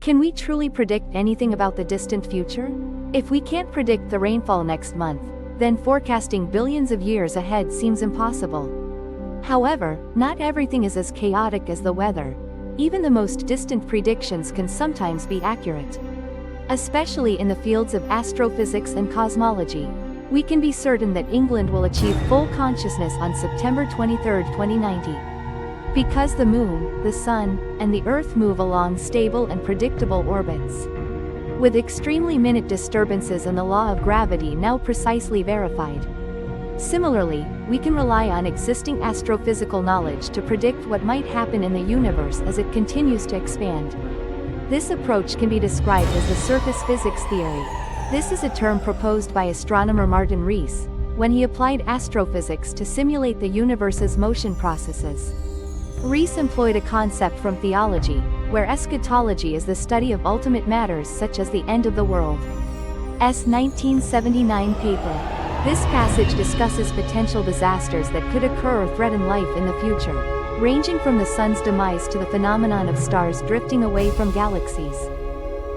Can we truly predict anything about the distant future? If we can't predict the rainfall next month, then forecasting billions of years ahead seems impossible. However, not everything is as chaotic as the weather. Even the most distant predictions can sometimes be accurate. Especially in the fields of astrophysics and cosmology. We can be certain that England will achieve full consciousness on September 23, 2090. Because the Moon, the Sun, and the Earth move along stable and predictable orbits. With extremely minute disturbances and the law of gravity now precisely verified. Similarly, we can rely on existing astrophysical knowledge to predict what might happen in the universe as it continues to expand. This approach can be described as the surface physics theory. This is a term proposed by astronomer Martin Rees, when he applied astrophysics to simulate the universe's motion processes. Rees employed a concept from theology, where eschatology is the study of ultimate matters such as the end of the world. 1979 paper. This passage discusses potential disasters that could occur or threaten life in the future, ranging from the sun's demise to the phenomenon of stars drifting away from galaxies.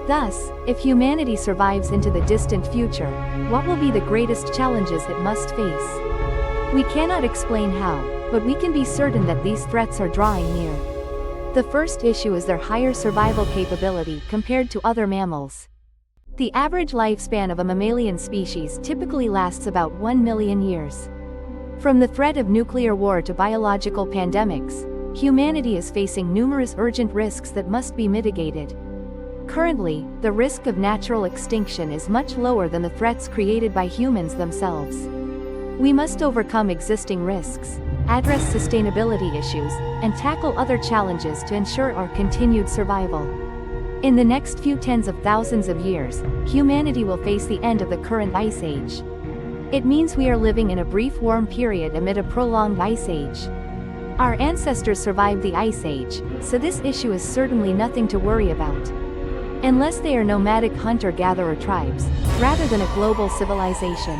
Thus, if humanity survives into the distant future, what will be the greatest challenges it must face? We cannot explain how, but we can be certain that these threats are drawing near. The first issue is their higher survival capability compared to other mammals. The average lifespan of a mammalian species typically lasts about 1 million years. From the threat of nuclear war to biological pandemics, humanity is facing numerous urgent risks that must be mitigated. Currently, the risk of natural extinction is much lower than the threats created by humans themselves. We must overcome existing risks, address sustainability issues, and tackle other challenges to ensure our continued survival. In the next few tens of thousands of years, humanity will face the end of the current ice age. It means we are living in a brief warm period amid a prolonged ice age. Our ancestors survived the ice age, so this issue is certainly nothing to worry about. Unless they are nomadic hunter-gatherer tribes, rather than a global civilization.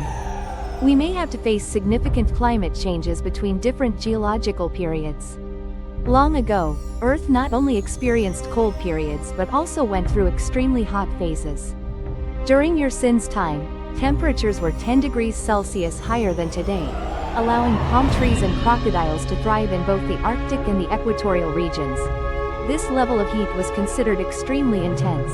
We may have to face significant climate changes between different geological periods. Long ago, Earth not only experienced cold periods but also went through extremely hot phases. During Yersin's time, temperatures were 10 degrees Celsius higher than today, allowing palm trees and crocodiles to thrive in both the Arctic and the equatorial regions. This level of heat was considered extremely intense.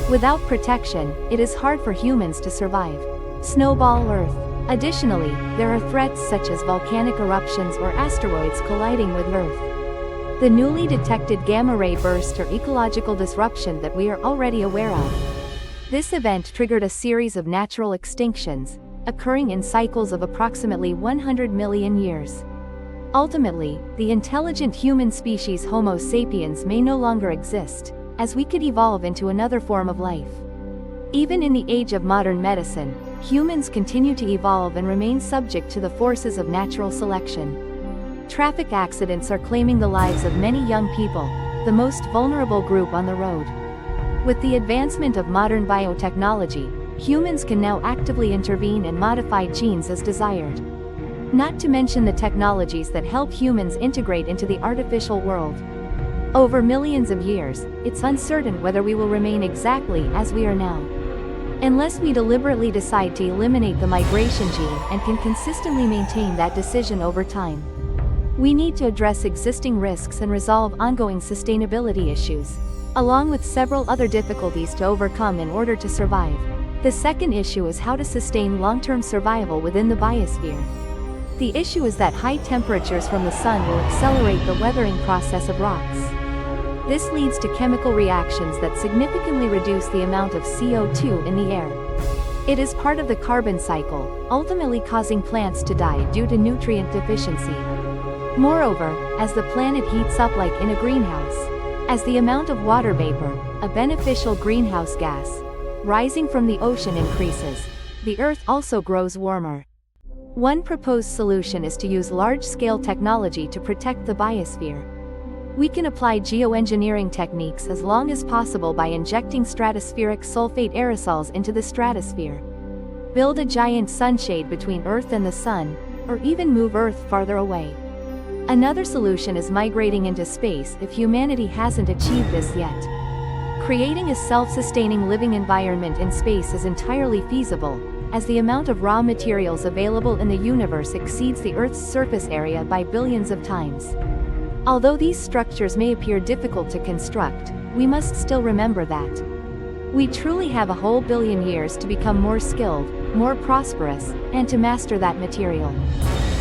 Without protection, it is hard for humans to survive. Snowball Earth. Additionally, there are threats such as volcanic eruptions or asteroids colliding with Earth. The newly detected gamma-ray burst or ecological disruption that we are already aware of. This event triggered a series of natural extinctions, occurring in cycles of approximately 100 million years. Ultimately, the intelligent human species Homo sapiens may no longer exist, as we could evolve into another form of life. Even in the age of modern medicine, humans continue to evolve and remain subject to the forces of natural selection. Traffic accidents are claiming the lives of many young people, the most vulnerable group on the road. With the advancement of modern biotechnology, humans can now actively intervene and modify genes as desired. Not to mention the technologies that help humans integrate into the artificial world. Over millions of years, it's uncertain whether we will remain exactly as we are now. Unless we deliberately decide to eliminate the migration gene and can consistently maintain that decision over time. We need to address existing risks and resolve ongoing sustainability issues, along with several other difficulties to overcome in order to survive. The second issue is how to sustain long-term survival within the biosphere. The issue is that high temperatures from the sun will accelerate the weathering process of rocks. This leads to chemical reactions that significantly reduce the amount of CO2 in the air. It is part of the carbon cycle, ultimately causing plants to die due to nutrient deficiency. Moreover, as the planet heats up like in a greenhouse, as the amount of water vapor, a beneficial greenhouse gas, rising from the ocean increases, the Earth also grows warmer. One proposed solution is to use large-scale technology to protect the biosphere. We can apply geoengineering techniques as long as possible by injecting stratospheric sulfate aerosols into the stratosphere. Build a giant sunshade between Earth and the Sun, or even move Earth farther away. Another solution is migrating into space if humanity hasn't achieved this yet. Creating a self-sustaining living environment in space is entirely feasible, as the amount of raw materials available in the universe exceeds the Earth's surface area by billions of times. Although these structures may appear difficult to construct, we must still remember that we truly have a whole billion years to become more skilled, more prosperous, and to master that material.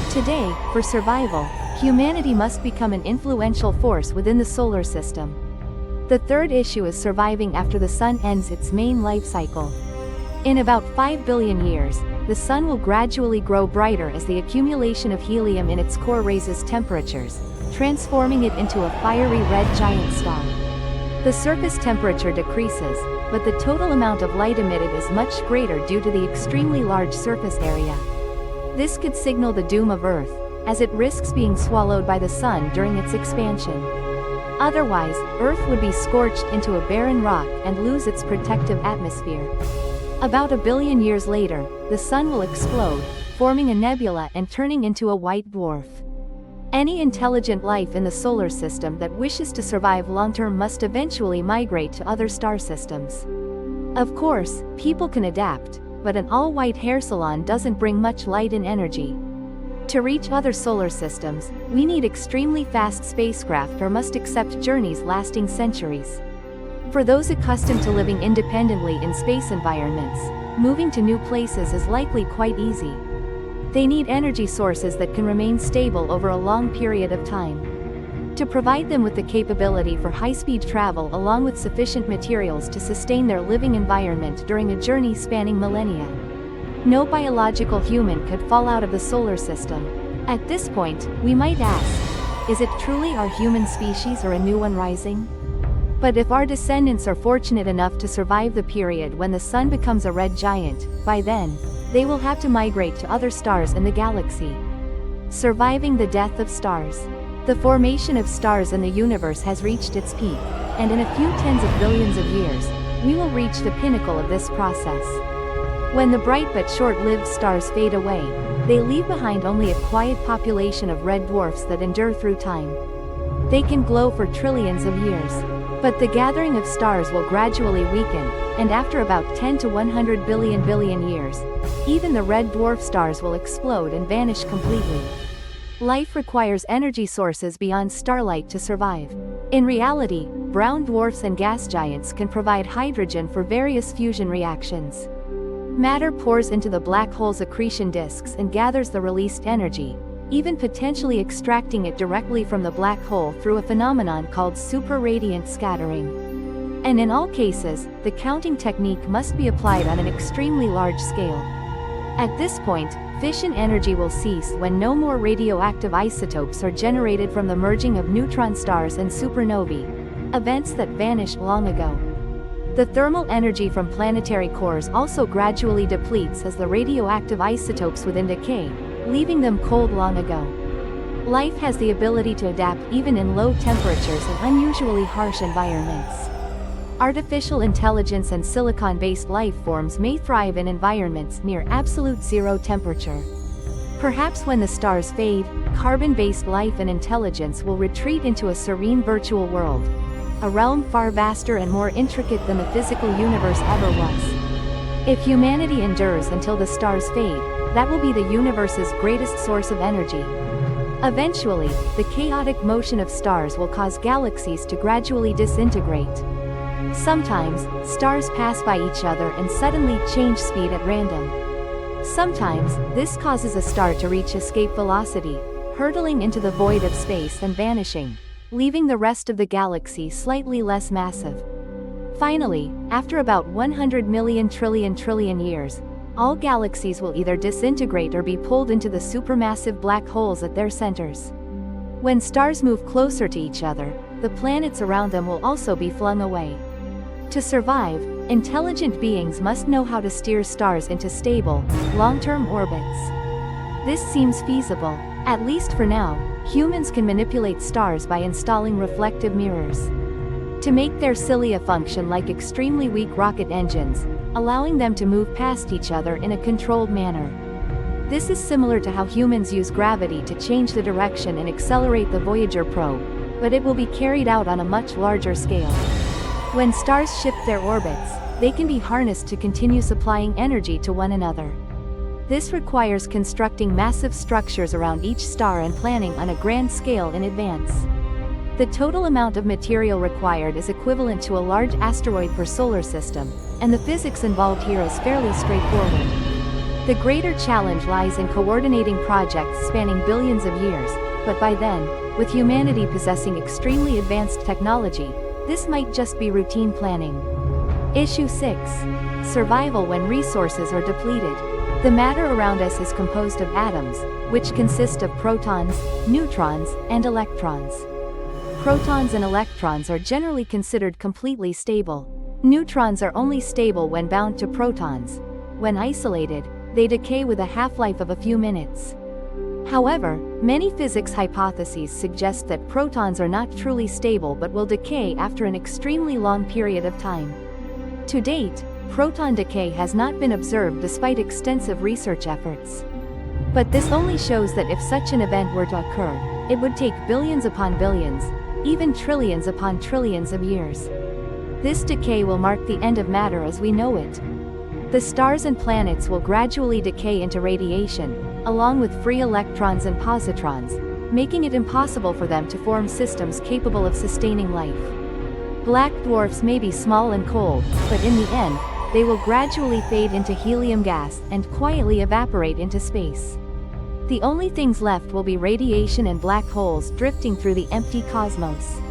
Today, for survival, humanity must become an influential force within the solar system. The third issue is surviving after the Sun ends its main life cycle. In about 5 billion years, the Sun will gradually grow brighter as the accumulation of helium in its core raises temperatures, transforming it into a fiery red giant star. The surface temperature decreases, but the total amount of light emitted is much greater due to the extremely large surface area. This could signal the doom of Earth, as it risks being swallowed by the Sun during its expansion. Otherwise, Earth would be scorched into a barren rock and lose its protective atmosphere. About 1 billion years later, the Sun will explode, forming a nebula and turning into a white dwarf. Any intelligent life in the solar system that wishes to survive long-term must eventually migrate to other star systems. Of course, people can adapt, but an all-white hair salon doesn't bring much light and energy. To reach other solar systems, we need extremely fast spacecraft or must accept journeys lasting centuries. For those accustomed to living independently in space environments, moving to new places is likely quite easy. They need energy sources that can remain stable over a long period of time. To provide them with the capability for high-speed travel along with sufficient materials to sustain their living environment during a journey spanning millennia. No biological human could fall out of the solar system. At this point, we might ask, is it truly our human species or a new one rising? But if our descendants are fortunate enough to survive the period when the Sun becomes a red giant, by then, they will have to migrate to other stars in the galaxy. Surviving the death of stars. The formation of stars in the universe has reached its peak, and in a few tens of billions of years, we will reach the pinnacle of this process. When the bright but short-lived stars fade away, they leave behind only a quiet population of red dwarfs that endure through time. They can glow for trillions of years. But the gathering of stars will gradually weaken, and after about 10 to 100 billion years, even the red dwarf stars will explode and vanish completely. Life requires energy sources beyond starlight to survive. In reality, brown dwarfs and gas giants can provide hydrogen for various fusion reactions. Matter pours into the black hole's accretion disks and gathers the released energy, even potentially extracting it directly from the black hole through a phenomenon called super-radiant scattering. And in all cases, the counting technique must be applied on an extremely large scale. At this point, fission energy will cease when no more radioactive isotopes are generated from the merging of neutron stars and supernovae, events that vanished long ago. The thermal energy from planetary cores also gradually depletes as the radioactive isotopes within decay, leaving them cold long ago. Life has the ability to adapt even in low temperatures and unusually harsh environments. Artificial intelligence and silicon-based life forms may thrive in environments near absolute zero temperature. Perhaps when the stars fade, carbon-based life and intelligence will retreat into a serene virtual world, a realm far vaster and more intricate than the physical universe ever was. If humanity endures until the stars fade, that will be the universe's greatest source of energy. Eventually, the chaotic motion of stars will cause galaxies to gradually disintegrate. Sometimes, stars pass by each other and suddenly change speed at random. Sometimes, this causes a star to reach escape velocity, hurtling into the void of space and vanishing, leaving the rest of the galaxy slightly less massive. Finally, after about 100 million trillion years, all galaxies will either disintegrate or be pulled into the supermassive black holes at their centers. When stars move closer to each other, the planets around them will also be flung away. To survive, intelligent beings must know how to steer stars into stable, long-term orbits. This seems feasible. At least for now, humans can manipulate stars by installing reflective mirrors to make their cilia function like extremely weak rocket engines, allowing them to move past each other in a controlled manner. This is similar to how humans use gravity to change the direction and accelerate the Voyager probe, but it will be carried out on a much larger scale. When stars shift their orbits, they can be harnessed to continue supplying energy to one another. This requires constructing massive structures around each star and planning on a grand scale in advance. The total amount of material required is equivalent to a large asteroid per solar system, and the physics involved here is fairly straightforward. The greater challenge lies in coordinating projects spanning billions of years, but by then, with humanity possessing extremely advanced technology, this might just be routine planning. Issue 6. Survival when resources are depleted. The matter around us is composed of atoms, which consist of protons, neutrons, and electrons. Protons and electrons are generally considered completely stable. Neutrons are only stable when bound to protons. When isolated, they decay with a half-life of a few minutes. However, many physics hypotheses suggest that protons are not truly stable but will decay after an extremely long period of time. To date, proton decay has not been observed despite extensive research efforts. But this only shows that if such an event were to occur, it would take billions upon billions, even trillions upon trillions of years. This decay will mark the end of matter as we know it. The stars and planets will gradually decay into radiation, along with free electrons and positrons, making it impossible for them to form systems capable of sustaining life. Black dwarfs may be small and cold, but in the end, they will gradually fade into helium gas and quietly evaporate into space. The only things left will be radiation and black holes drifting through the empty cosmos.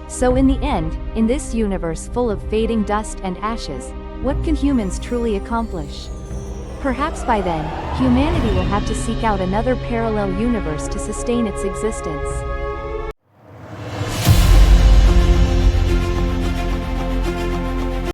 So in the end, in this universe full of fading dust and ashes, what can humans truly accomplish? Perhaps by then, humanity will have to seek out another parallel universe to sustain its existence.